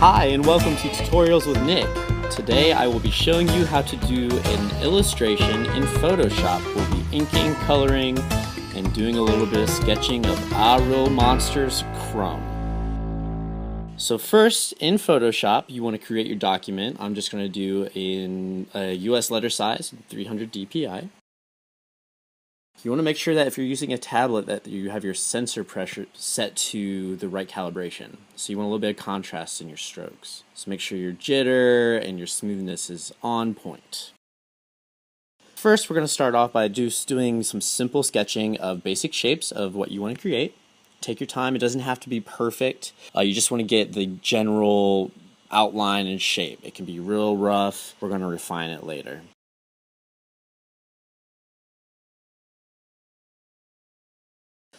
Hi and welcome to Tutorials with Nick. Today I will be showing you how to do an illustration in Photoshop. We'll be inking, coloring, and doing a little bit of sketching of Ahh Real Monsters Krumm. So first, in Photoshop, you want to create your document. I'm just going to do in a US letter size, 300 dpi. You want to make sure that if you're using a tablet that you have your sensor pressure set to the right calibration. So you want a little bit of contrast in your strokes. So make sure your jitter and your smoothness is on point. First, we're going to start off by just doing some simple sketching of basic shapes of what you want to create. Take your time. It doesn't have to be perfect. You just want to get the general outline and shape. It can be real rough. We're going to refine it later.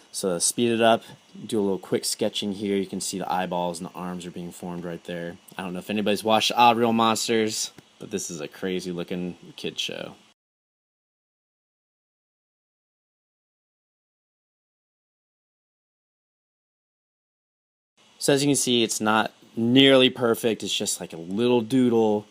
So speed it up, do a little quick sketching here. You can see the eyeballs and the arms are being formed right there. I don't know if anybody's watched Ahh Real Monsters, but this is a crazy looking kid show. So as you can see, it's not nearly perfect. It's just like a little doodle.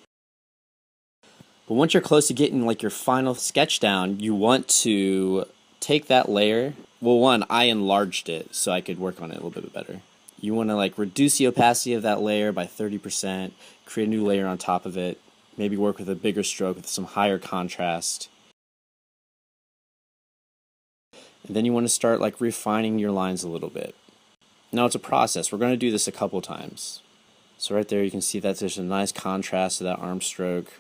But once you're close to getting like your final sketch down, you want to take that layer. Well, one, I enlarged it so I could work on it a little bit better. You want to like reduce the opacity of that layer by 30%, create a new layer on top of it, maybe work with a bigger stroke with some higher contrast. And then you want to start like refining your lines a little bit. Now it's a process. We're going to do this a couple times. So right there you can see that there's a nice contrast to that arm stroke.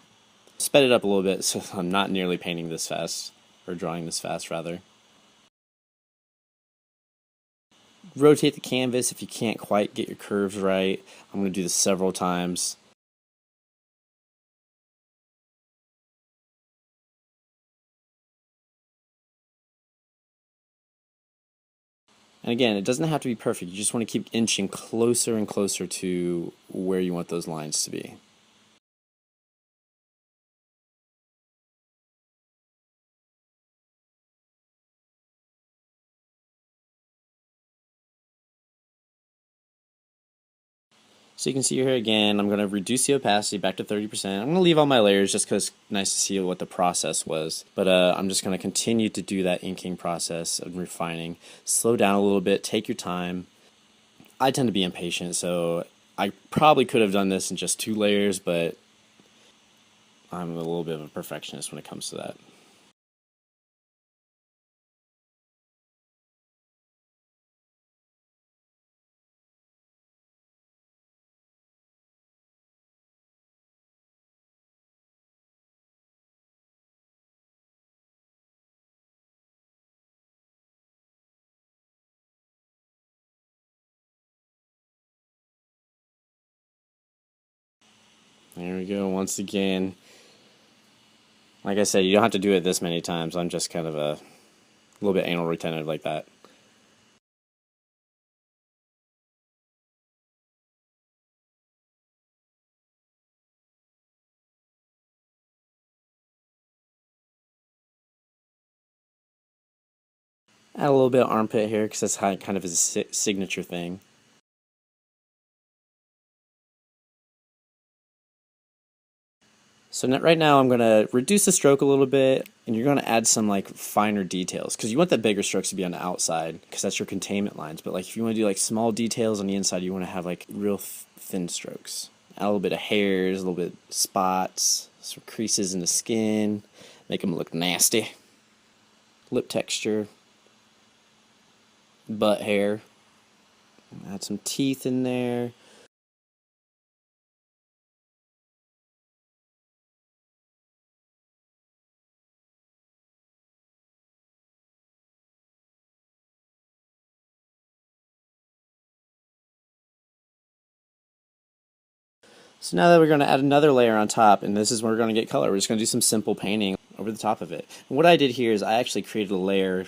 Sped it up a little bit so I'm not nearly painting this fast, or drawing this fast rather. Rotate the canvas if you can't quite get your curves right. I'm going to do this several times. And again, it doesn't have to be perfect. You just want to keep inching closer and closer to where you want those lines to be. So you can see here again, I'm going to reduce the opacity back to 30%. I'm going to leave all my layers just because it's nice to see what the process was. But I'm just going to continue to do that inking process of refining. Slow down a little bit, take your time. I tend to be impatient, so I probably could have done this in just 2 layers, but I'm a little bit of a perfectionist when it comes to that. There we go, once again. Like I said, you don't have to do it this many times. I'm just kind of a little bit anal retentive like that. Add a little bit of armpit here because that's how it kind of is a signature thing. So right now I'm going to reduce the stroke a little bit, and you're going to add some like finer details because you want the bigger strokes to be on the outside because that's your containment lines. But like if you want to do like small details on the inside, you want to have like real thin strokes. Add a little bit of hairs, a little bit of spots, some creases in the skin, make them look nasty. Lip texture, butt hair, add some teeth in there. So now that we're going to add another layer on top, and this is where we're going to get color. We're just going to do some simple painting over the top of it. And what I did here is I actually created a layer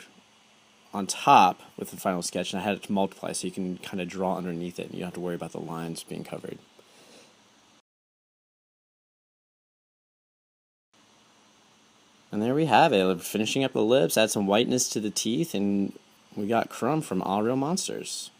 on top with the final sketch, and I had it to multiply so you can kind of draw underneath it and you don't have to worry about the lines being covered. And there we have it. We're finishing up the lips, add some whiteness to the teeth, and we got Krumm from Ahh Real Monsters.